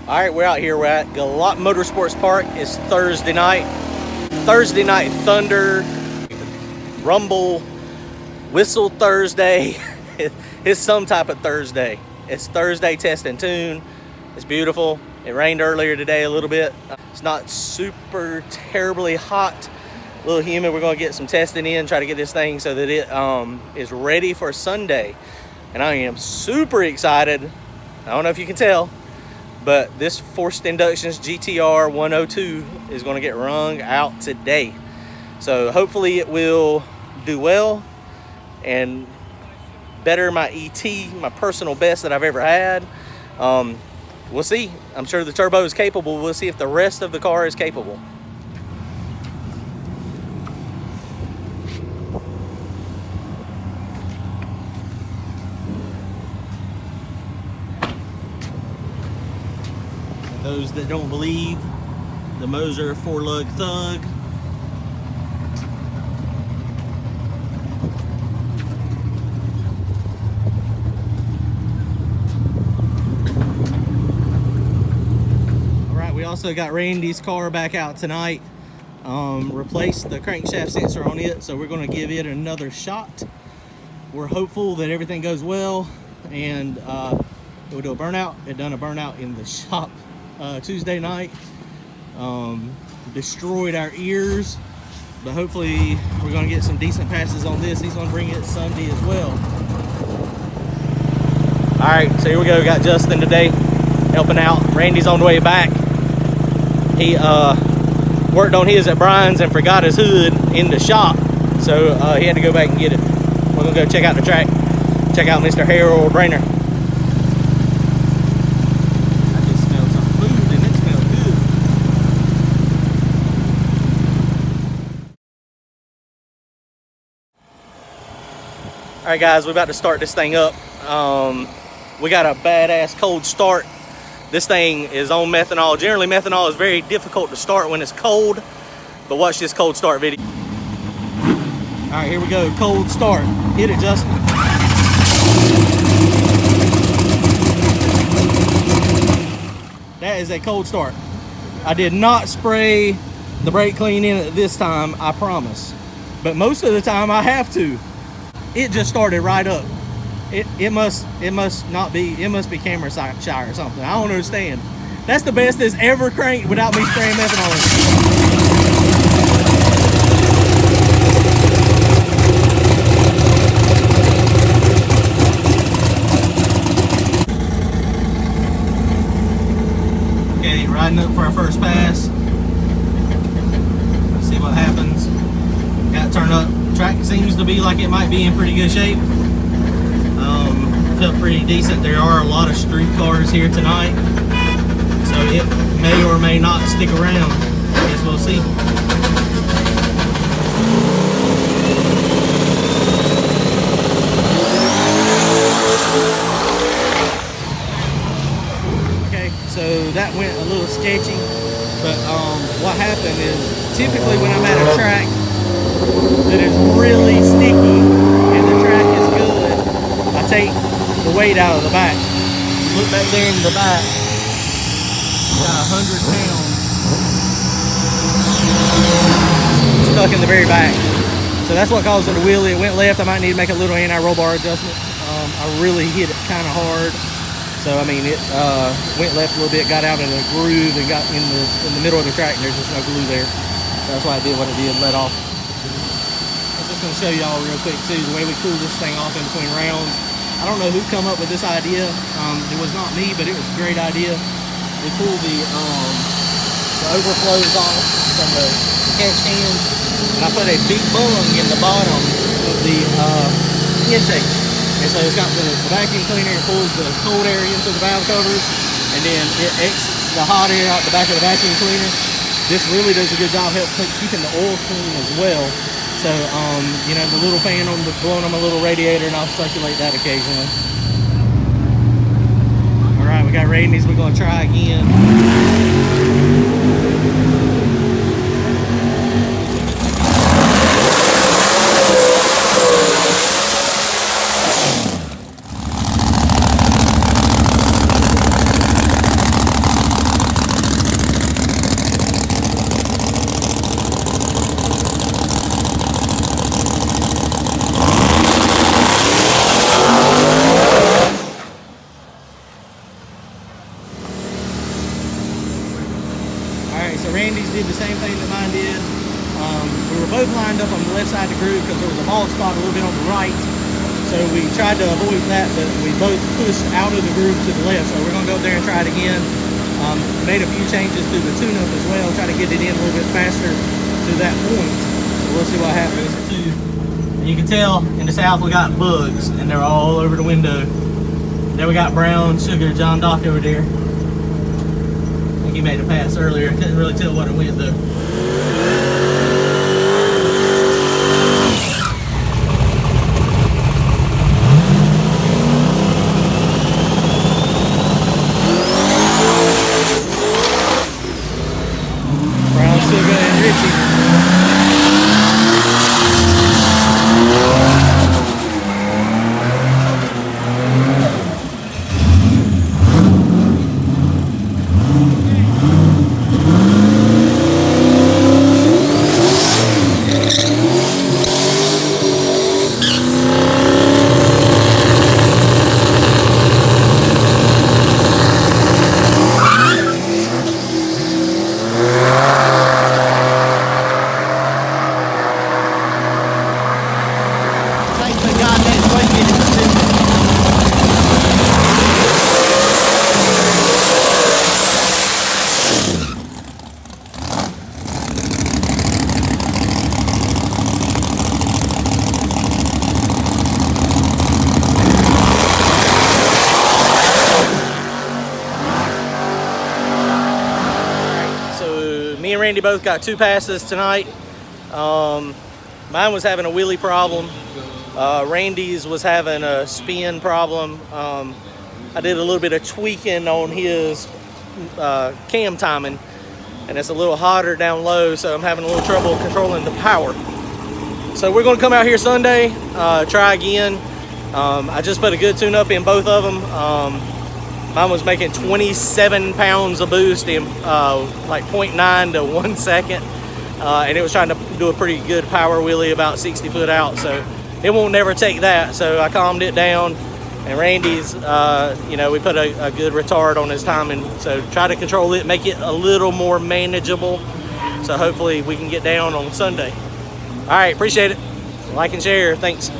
All right, we're out here. We're at Galot Motorsports Park. It's Thursday night. Thursday night thunder, rumble, whistle Thursday. It's some type of Thursday. It's Thursday test and tune. It's beautiful. It rained earlier today a little bit. It's not super terribly hot. A little humid. We're going to get some testing in, try to get this thing so that it is ready for Sunday. And I am super excited. I don't know if you can tell, but this Forced Inductions GTR 102 is going to get wrung out today. So hopefully it will do well and better my ET, my personal best that I've ever had. We'll see. I'm sure the turbo is capable. We'll see if the rest of the car is capable. Those that don't believe, the Moser 4-lug thug. All right, we also got Randy's car back out tonight. Replaced the crankshaft sensor on it, so we're going to give it another shot. We're hopeful that everything goes well, and we'll do a burnout. It done a burnout in the shop Tuesday night. Destroyed our ears, but hopefully we're going to get some decent passes on this. He's going to bring it Sunday as well. All right, so here we go. We got Justin today helping out. Randy's on the way back. He worked on his at Brian's and forgot his hood in the shop, so he had to go back and get it. We're going to go check out the track, check out Mr. Harold Rayner. All right, guys, we're about to start this thing up. We got a badass cold start. This thing is on methanol. Generally, methanol is very difficult to start when it's cold, but watch this cold start video. All right, here we go, cold start. Hit it, Justin. That is a cold start. I did not spray the brake clean in it this time, I promise. But most of the time I have to. It just started right up. It must not be, it must be camera shy or something. I don't understand. That's the best it's ever cranked without me spraying methanol in it. Okay, riding up for our first pass. Let's see what happens. Got to turn up. Track seems to be like it might be in pretty good shape. Felt pretty decent. There are a lot of street cars here tonight, so it may or may not stick around. I guess we'll see. Okay, so that went a little sketchy, but what happened is typically when I'm at a track that is really sticky and the track is good, I take the weight out of the back. Look back there in the back, got 100 pounds stuck in the very back. So that's what caused it to wheelie. It went left. I might need to make a little anti-roll bar adjustment. I really hit it kind of hard. So I mean, it went left a little bit, got out in a groove and got in the middle of the track, and there's just no glue there. So that's why I did what I did, let off. I'm just going to show y'all real quick too the way we cool this thing off in between rounds. I don't know who come up with this idea. It was not me, but it was a great idea. We pulled the overflows off from the catch cans, and I put a big bung in the bottom of the intake. And so it's got the vacuum cleaner, it pulls the cold air into the valve covers, and then it exits the hot air out the back of the vacuum cleaner. This really does a good job keeping the oil clean as well. So, you know, the little fan blowing on my little radiator, and I'll circulate that occasionally. All right, we got Randy's. We're going to try again. So Randy's did the same thing that mine did. We were both lined up on the left side of the groove because there was a bald spot a little bit on the right. So we tried to avoid that, but we both pushed out of the groove to the left. So we're gonna go up there and try it again. Made a few changes to the tune-up as well, try to get it in a little bit faster to that point. So we'll see what happens. You can tell in the south we got bugs, and they're all over the window. There we got Brown Sugar John Doc over there. I think he made a pass earlier. Couldn't really tell what it went though. Brown Sugar and Richie. Me and Randy both got 2 passes tonight. Mine was having a wheelie problem. Randy's was having a spin problem. I did a little bit of tweaking on his cam timing, and it's a little hotter down low, so I'm having a little trouble controlling the power. So we're gonna come out here Sunday, try again. I just put a good tune-up in both of them. Mine was making 27 pounds of boost in like 0.9 to 1 second. And it was trying to do a pretty good power wheelie about 60 foot out. So it won't never take that. So I calmed it down. And Randy's, you know, we put a good retard on his timing. So try to control it, make it a little more manageable. So hopefully we can get down on Sunday. All right, appreciate it. Like and share, thanks.